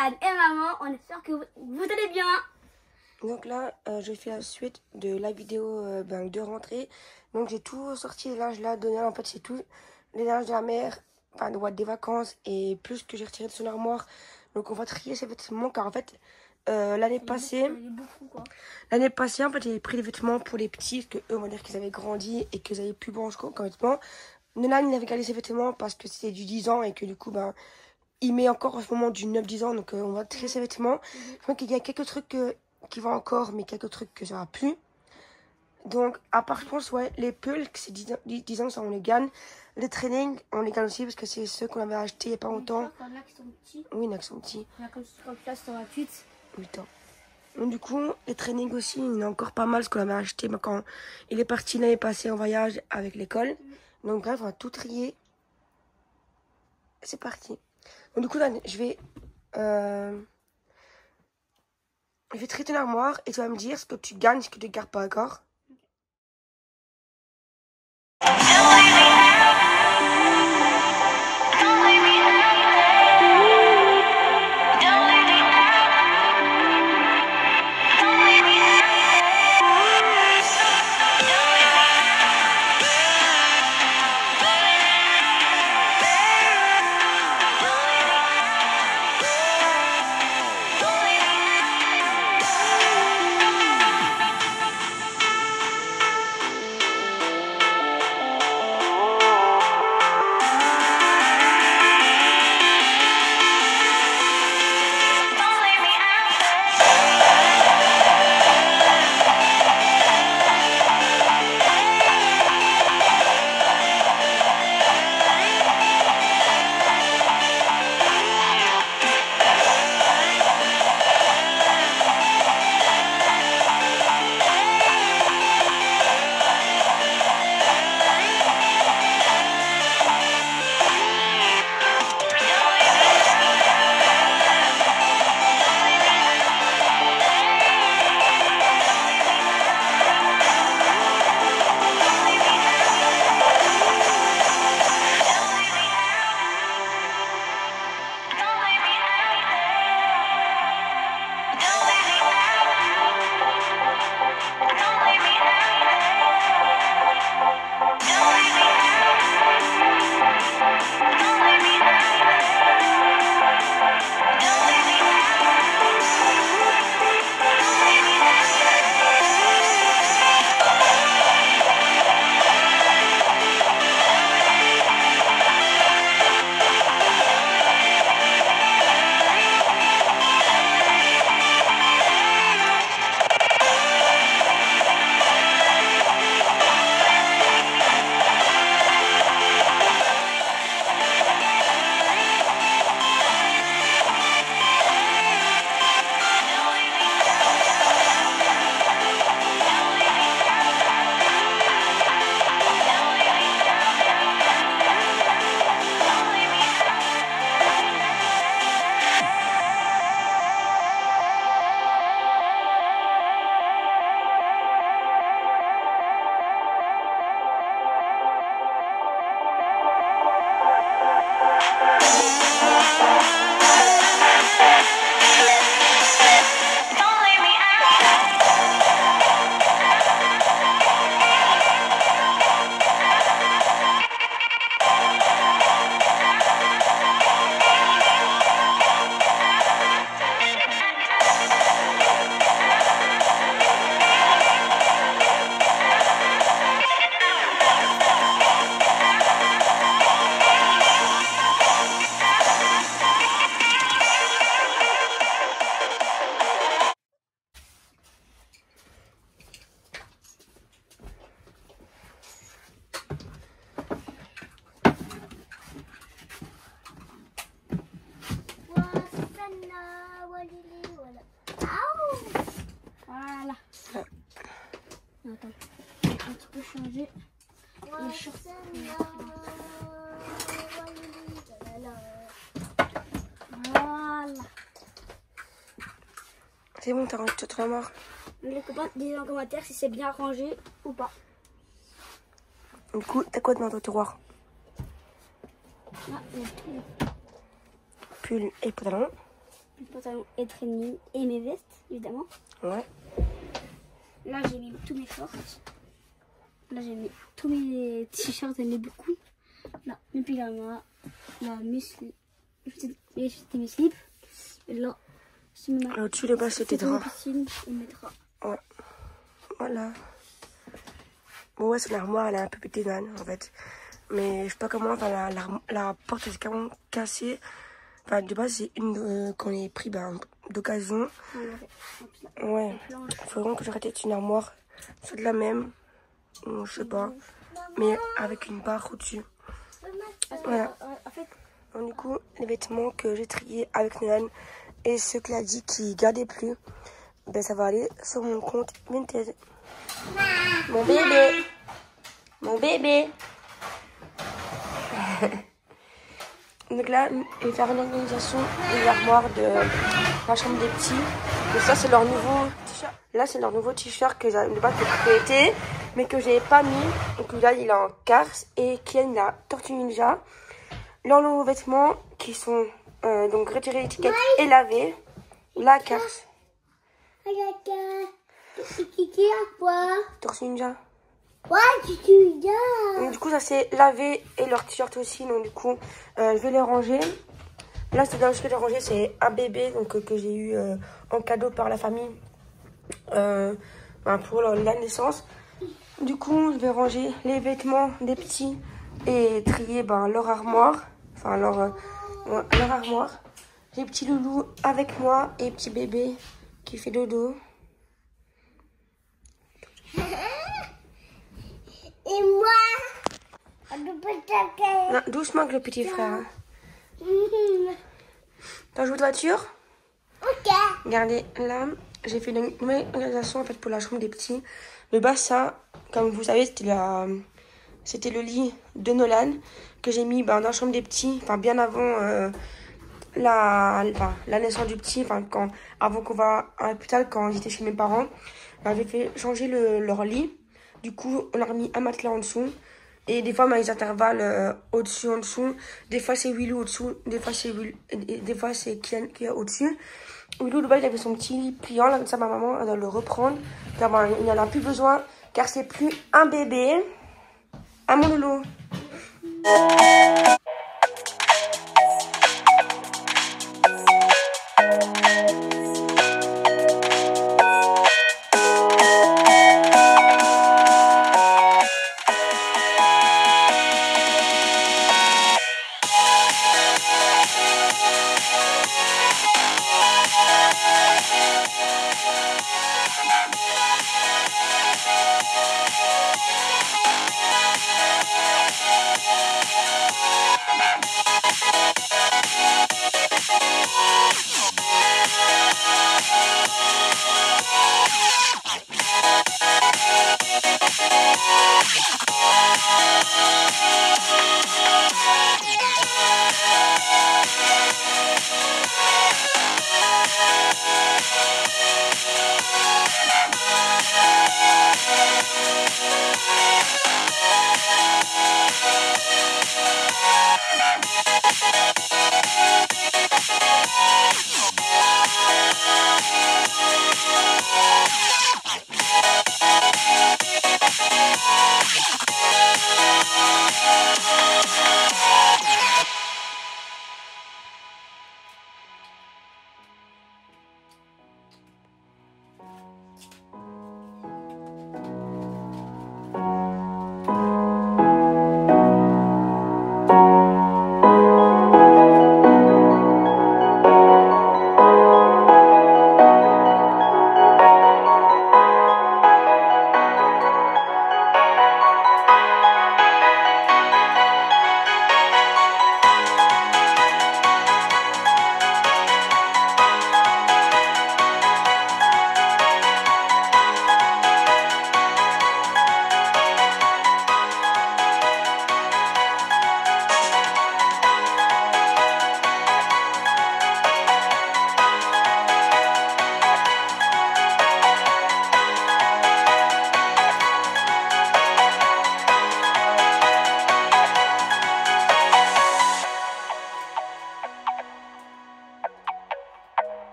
Alan et maman, on espère que vous allez bien. Donc là, je fais la suite de la vidéo de rentrée. Donc j'ai tout sorti, les linges là de Noël. En fait, c'est tout les linges de la mère, enfin des vacances et plus que j'ai retiré de son armoire. Donc on va trier ses vêtements car en fait, l'année passée, en fait, j'avais pris les vêtements pour les petits parce que eux, on va dire qu'ils avaient grandi et qu'ils avaient plus branche comme vêtements. Nolan, il avait gardé ses vêtements parce que c'était du 10 ans et que du coup, il met encore en ce moment du 9-10 ans. Donc on va trier ses vêtements. Je crois qu'il y a quelques trucs qui vont encore, mais quelques trucs que ça va plus. Donc, à part, je pense, ouais, les pulls, que c'est 10 ans, ça on les gagne. Les trainings, on les gagne aussi parce que c'est ceux qu'on avait achetés il n'y a pas longtemps. Il y en a qui sont petits. Oui, il y en a qui sont petits. Il y en a comme ça, c'est gratuite. 8 ans. Donc, du coup, les trainings aussi, il y en a encore pas mal ce qu'on avait acheté quand il est parti l'année passée en voyage avec l'école. Donc, bref, on va tout trier. C'est parti. Donc, du coup, là, je vais trier ton armoire et tu vas me dire ce que tu gagnes, ce que tu gardes pas, d'accord? Voilà. Attends, un petit peu changer les shorts. Voilà. C'est bon, t'as ton armoire. Les copains, dites en commentaire si c'est bien rangé ou pas. Du coup, t'as quoi dans ton tiroir? Ah, Pull et pantalon. mes pantalons et training et mes vestes, évidemment. Ouais. Là, j'ai mis tous mes shorts. Là, j'ai mis tous mes t-shirts et mes beaucoup. Là, mes pyjamas. Là, mes slips. Mes slips. Et là, c'est ma... Au-dessus, les bas, c'était drap. piscine et mes draps. Ouais. Voilà. Bon, ouais, son armoire, elle est un peu pétée d'âne, en fait. Mais je sais pas comment, enfin, la porte est carrément cassée. Enfin, de base, c'est une qu'on ait pris d'occasion. Ouais. Il faut vraiment que je rachète une armoire, soit de la même, ou je sais pas, mais avec une barre au-dessus. Voilà. Donc, du coup, les vêtements que j'ai triés avec Nolan et ceux qu'il a dit qu'il gardait plus, ben ça va aller sur mon compte Vinted. Mon bébé. Mon bébé. Donc là, je vais faire une organisation des armoires de la chambre des petits. Et ça, c'est leur nouveau t-shirt. Là, c'est leur nouveau t-shirt que j'ai de base été, mais que j'ai pas mis. Donc là, il est en Cars et Kian, il a Tortue Ninja. Leurs nouveaux vêtements qui sont donc retirés l'étiquette et lavés. La Cars. Tortue Ninja. Donc, du coup, ça c'est lavé et leur t-shirt aussi. Donc, du coup, je vais les ranger. Là, ce que je vais les ranger, c'est un bébé donc, que j'ai eu en cadeau par la famille pour la naissance. Du coup, je vais ranger les vêtements des petits et trier leur armoire. Enfin, leur armoire. J'ai petit loulou avec moi et petit bébé qui fait dodo. Et moi, non, doucement avec le petit frère. T'as joué de voiture? Ok. Regardez, là, j'ai fait une nouvelle organisation en fait, pour la chambre des petits. Le bas, ça, comme vous savez, c'était le lit de Nolan que j'ai mis dans la chambre des petits, bien avant la naissance du petit, avant qu'on va à l'hôpital quand j'étais chez mes parents. J'ai fait changer leur lit. Du coup, on a remis un matelas en dessous. Et des fois, on a les intervalles au-dessus, en dessous. Des fois, c'est Willou au-dessous. Des fois, c'est Kian qui est au-dessus. Willou, de base, il avait son petit lit pliant. Là, comme ça, ma maman, elle doit le reprendre. Car il n'en a plus besoin. Car c'est plus un bébé. À mon loulou.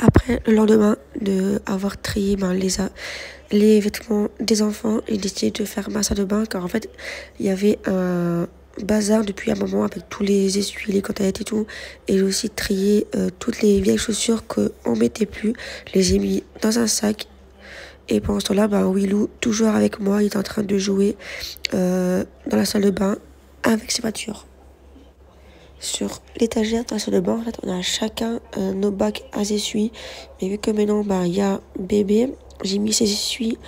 après, le lendemain de avoir trié les vêtements des enfants, j'ai décidé de faire ma salle de bain car en fait, il y avait un bazar depuis un moment avec tous les essuies, les côtelettes et tout. Et j'ai aussi trié toutes les vieilles chaussures qu'on mettait plus. Je les ai mis dans un sac. Et pendant ce temps-là, Willou, toujours avec moi, il est en train de jouer dans la salle de bain avec ses voitures. Sur l'étagère de la salle de bain, en fait, on a chacun nos bacs à essuie. Mais vu que maintenant, il y a bébé, j'ai mis ses essuies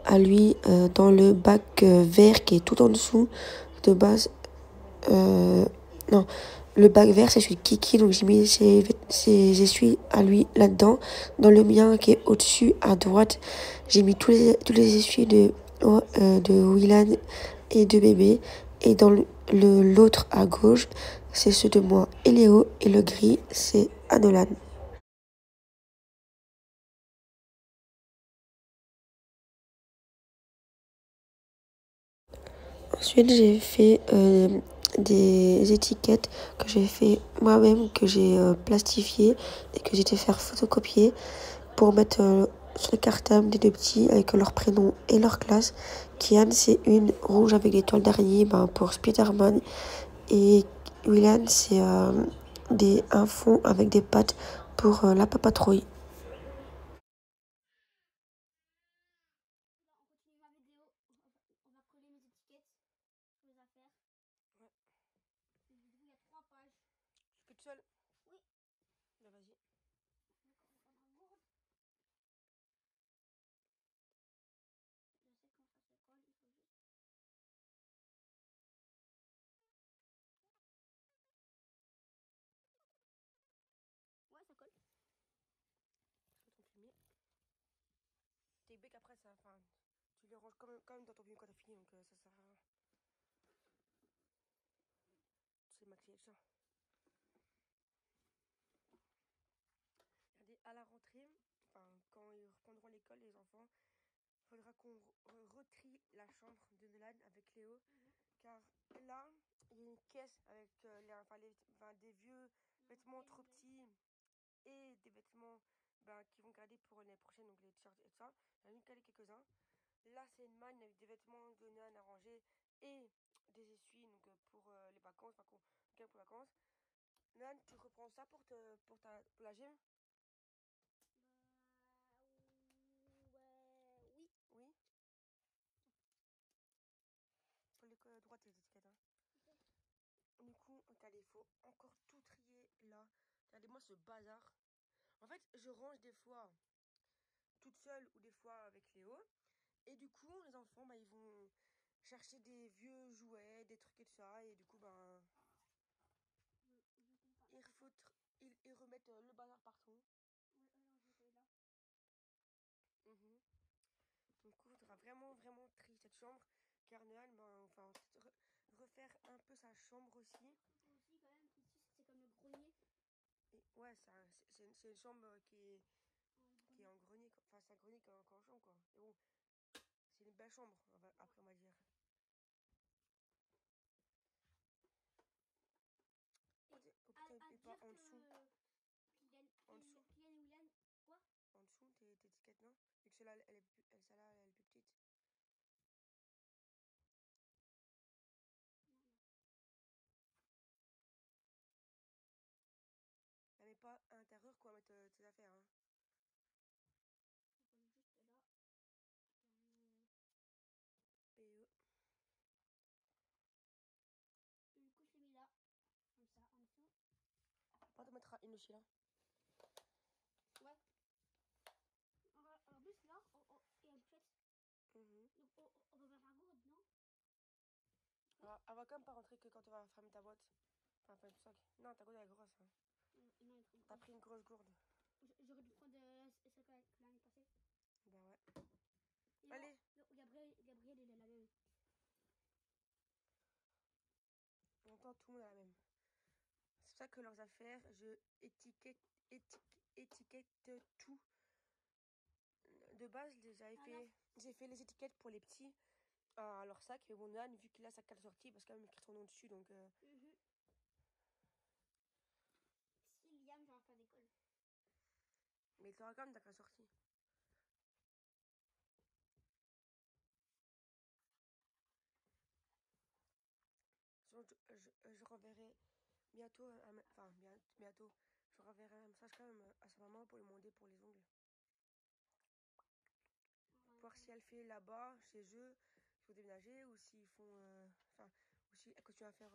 à lui dans le bac vert qui est tout en dessous. De base, non, le bac vert, c'est celui de Kiki, donc j'ai mis ses essuies à lui là-dedans. Dans le mien qui est au-dessus, à droite, j'ai mis tous les essuies de Willan et de bébé. Et dans l'autre à gauche, c'est ceux de moi et Léo. Et le gris, c'est Adolan. Ensuite, j'ai fait des étiquettes que j'ai fait moi-même, que j'ai plastifiées et que j'ai été faire photocopier pour mettre sur le cartable des deux petits avec leur prénom et leur classe. Kian, c'est une rouge avec des toiles d'araignée pour Spiderman. Et Willan, c'est un fond avec des pattes pour la papatrouille. Je peux toute seule? Oui. Bah, vas-y. Ouais, ça colle. Ton fumier. Tes becs après, tu les ranges quand même dans ton fumier quand t'as fini, donc ça sert à rien. C'est maquillage ça. Regardez, à la rentrée, quand ils reprendront l'école, les enfants, faudra qu'on retrie la chambre de Nolan avec Léo. Car là, il y a une caisse avec des vieux vêtements trop petits et des vêtements qui vont garder pour l'année prochaine, donc les t-shirts et tout ça. Il y en a quelques-uns. Là, c'est une manne avec des vêtements de Nolan à ranger et des essuies donc, pour les vacances, pour les vacances. Nolan, tu reprends ça pour la gym? Oui. Oui. Sur les droite les étiquettes. Hein. Okay. Du coup, regardez, il faut encore tout trier là. Regardez-moi ce bazar. En fait, je range des fois toute seule ou des fois avec Léo. Et du coup, les enfants, ils vont chercher des vieux jouets, des trucs et tout ça. Et du coup, ils remettent le bazar partout. Mhm. Du coup, il faudra vraiment, vraiment trier cette chambre. Car Noël, refaire un peu sa chambre aussi. Aussi, quand même, ici, c'est comme le grenier. Et ouais, c'est une chambre qui est en grenier. Enfin, c'est un grenier qui est encore en chambre, quoi. Et bon, c'est une belle chambre, après, on va dire. Et pas en dessous. En dessous. Quoi? En dessous, tes étiquettes, non? Vu que celle-là, elle est plus petite. La mets pas à l'intérieur, quoi, mettre tes affaires, hein. Juste là. PE. Du coup, je l'ai mis là. Comme ça, en dessous. Après, t'en mettras une aussi, là. Ouais. En plus, là, il y a une chouette. Mhm. Donc, on va faire un gourde, non? Alors, elle va quand même pas rentrer que quand tu vas fermer ta boîte. Enfin, ton sac. Non, ta gourde, elle est grosse, hein. Non, il est trop T'as gros. pris une grosse gourde. J'aurais dû prendre celle que l'année passée. Bah ouais. Et Allez. Gabriel, il est la même. On entend tout le monde à la même. C'est pour ça que leurs affaires, je étiquette tout. De base, j'ai fait les étiquettes pour les petits à leur sac. Mais bon, Anne, vu qu'il a sa carte sortie, parce qu'il a même écrit son nom dessus, donc... Si Liam, je vais en faire d'école. Mais sera quand même t'as qu'à sortir. Sinon, je renverrai bientôt, enfin bientôt, je renverrai un message quand même à sa maman pour lui demander pour les ongles. Voir si elle fait là-bas, chez eux, ils faut déménager ou s'ils font, enfin, ou si elle continue à faire.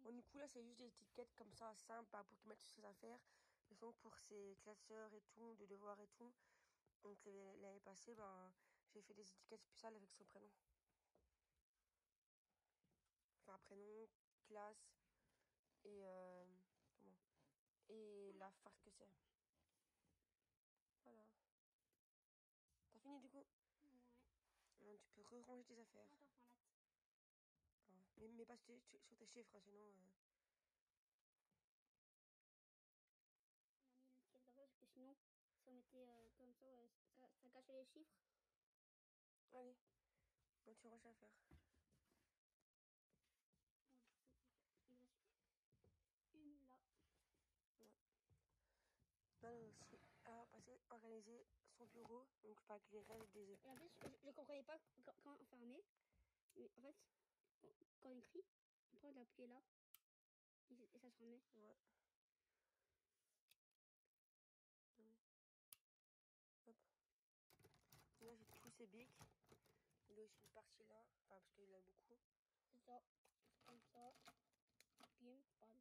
Bon, du coup, là, c'est juste des étiquettes comme ça, simples, bah, pour qu'ils mettent toutes ses affaires. Mais sinon, pour ses classeurs et tout, de devoirs et tout. Donc, l'année passée, ben, j'ai fait des étiquettes spéciales avec son prénom. Enfin, prénom, classe et, comment et la farce que c'est. Voilà. T'as fini du coup? Ouais. Non, tu peux re-ranger tes affaires. Ah, mais pas sur tes chiffres, hein, sinon. On a mis une étiquette comme ça parce que sinon, si on mettait comme ça, ça cachait les chiffres. Allez, donc tu ranges à faire. Il reste une là. Ouais. Non, aussi à passer organiser son bureau, donc pas que les restes des. Et en plus, je comprenais pas comment enfermer. Mais en fait, quand on écrit, on prend de l'appuyer là et ça se remet. Ouais. Hop. Là, j'ai tous ses bics. Il a aussi une partie là, enfin, parce qu'il a beaucoup. C'est ça. Comme ça. Bim, bam.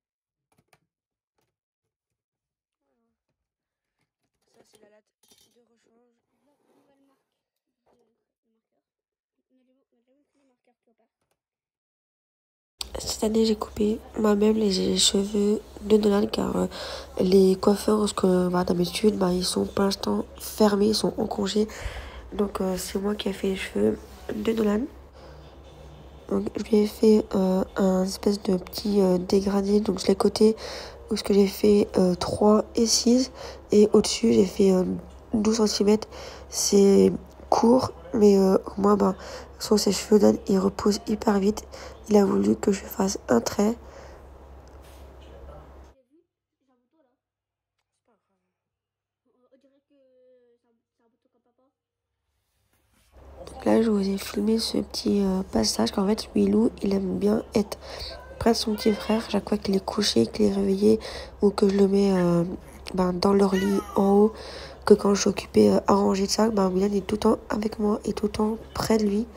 Voilà. Ça, c'est la latte de rechange. Nouvelle marque de marqueur. On a déjà vu les marqueurs qui opèrent. Cette année, j'ai coupé moi-même les cheveux de Nolan car les coiffeurs, parce que d'habitude, ils sont pour l'instant fermés, ils sont en congé. Donc, c'est moi qui ai fait les cheveux de Nolan. Donc, je lui ai fait un espèce de petit dégradé, donc sur les côtés, où ce que j'ai fait 3 et 6. Et au-dessus, j'ai fait 12 cm. C'est court, mais au moins, sur ses cheveux, Dan, il repousse hyper vite. Il a voulu que je fasse un trait. J'ai vu, j'ai un bouton là. C'est pas grave. On dirait que c'est un bouton comme papa. Donc là, je vous ai filmé ce petit passage qu'en fait, Wilou, il aime bien être près de son petit frère. Chaque fois qu'il est couché, qu'il est réveillé ou que je le mets dans leur lit en haut, que quand je suis occupée à ranger de ça, William est tout le temps avec moi et tout le temps près de lui.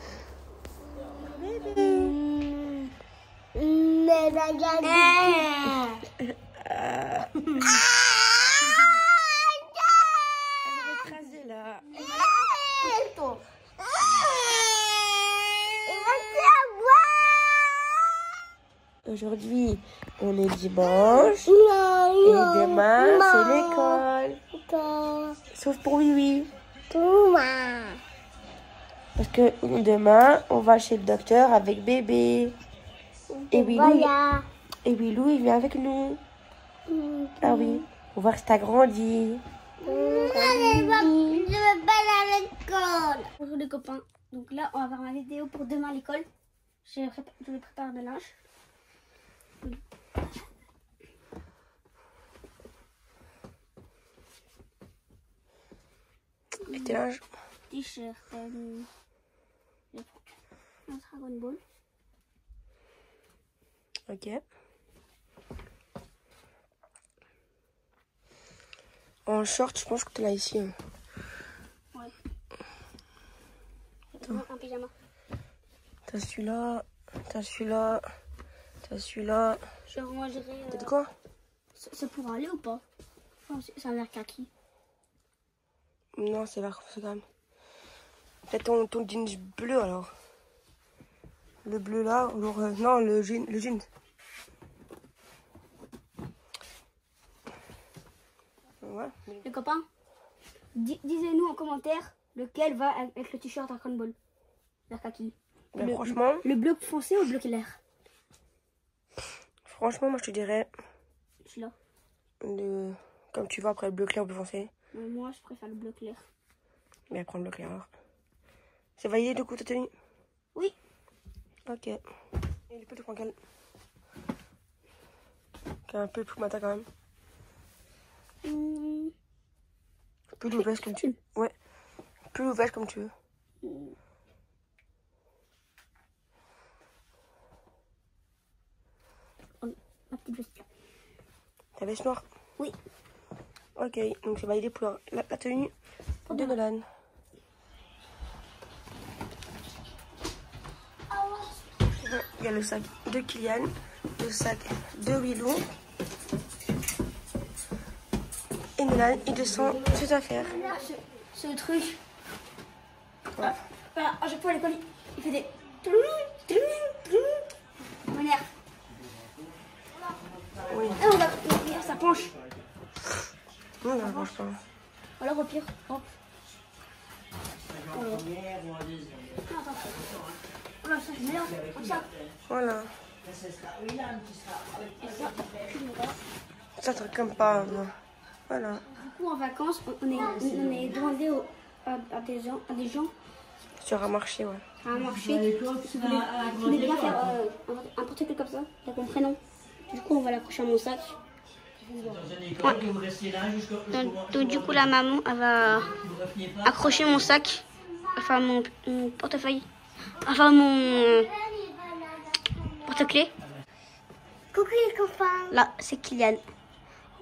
Écrasé là. Aujourd'hui, on est dimanche et demain, c'est l'école. Sauf pour Oui. Parce que demain, on va chez le docteur avec bébé. Et Wilou, il vient avec nous. Ah oui, pour voir si t'as grandi. Je veux pas aller à l'école. Bonjour les copains. Donc là, on va faire ma vidéo pour demain à l'école. Je vais préparer le linge. Et tes linges? T-shirt, un Dragon Ball. Ok. En short, je pense que t'es là ici. Ouais. Un pyjama. T'as celui-là, t'as celui-là, t'as celui-là. Je rangerai. T'as de quoi? Ça pourra aller ou pas? C'est un vert kaki. Non, c'est vert quand même. Peut-être ton jeans bleu alors. Le bleu là, alors non, le jean. Ouais. Les copains, disez-nous en commentaire lequel va avec le t-shirt Dragon Ball. Vert kaki. Franchement. Le bleu foncé ou le bleu clair? Franchement, moi je te dirais. Celui-là. Comme tu vois après le bleu clair ou bleu foncé. Moi je préfère le bleu clair. Mais prends le bleu clair alors. C'est validé du coup ta tenue? Oui. Ok. Et le peu tu prends quel? Un peu plus matin quand même. Pull ou veste comme tu veux. Ouais. Pull ou veste comme tu veux. Ma petite veste. Ta veste noire? Oui. Ok, donc c'est validé pour la tenue de Nolan. Il y a le sac de Kylian, le sac de Willow. Et Nolan, il descend ses affaires. Ce truc. Voilà, à chaque fois à l'école, il fait des. Manière. Oui. Ah, on va ça penche. Non, ça penche pas. Alors au pire, hop. Voilà. Attends. Voilà, ça c'est meilleur. Comme ça. Voilà. Et ça, puis voilà. Ça te comme pas. Non. Voilà. Du coup, en vacances, on est demandé à des gens Sur un marché, ouais. à un marché qui voulaient bien faire un portefeuille comme ça, avec mon prénom. Du coup, on va l'accrocher à mon sac. Ouais. Donc, du coup, la maman, elle va accrocher mon sac, enfin mon portefeuille, enfin mon porte-clés. Coucou les copains. Là, c'est Kylian,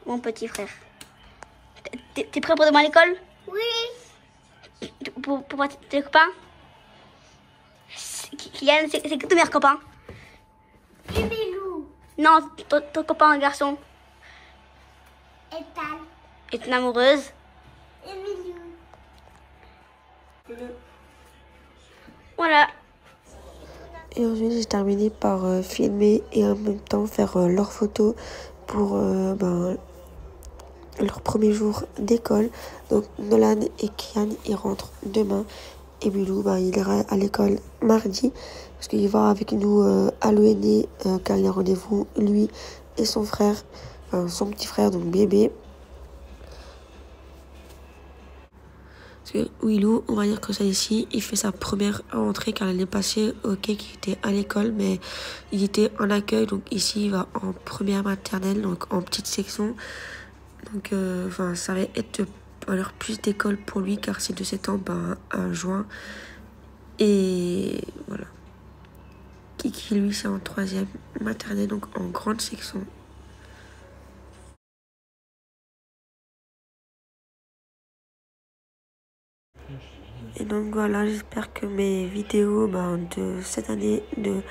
mon petit frère. T'es prêt pour demain à l'école? Oui. Pour tes copains? Kylian, c'est que ton meilleur copain? Et Bilou. Non, ton copain, un garçon. Et Tal. Et ton amoureuse? Et Bilou. Voilà. Et ensuite, j'ai terminé par filmer et en même temps faire leurs photos pour leur premier jour d'école. Donc, Nolan et Kian, ils rentrent demain. Et Bilou, il ira à l'école mardi parce qu'il va avec nous à l'ONE car il a rendez-vous, lui et son frère, son petit frère, donc bébé. Parce que Willou, on va dire que ça ici, il fait sa première rentrée car l'année passée, ok, il était à l'école, mais il était en accueil. Donc ici, il va en première maternelle, donc en petite section. Donc, ça va être alors plus d'école pour lui car c'est de septembre à juin. Et voilà. Kiki, lui, c'est en troisième maternelle, donc en grande section. Et donc voilà, j'espère que mes vidéos de cette année de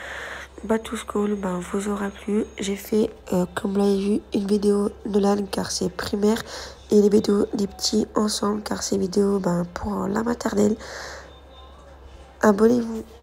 Back to School vous aura plu. J'ai fait, comme vous l'avez vu, une vidéo de l'âne car c'est primaire et les vidéos des petits ensemble car c'est vidéo pour la maternelle. Abonnez-vous.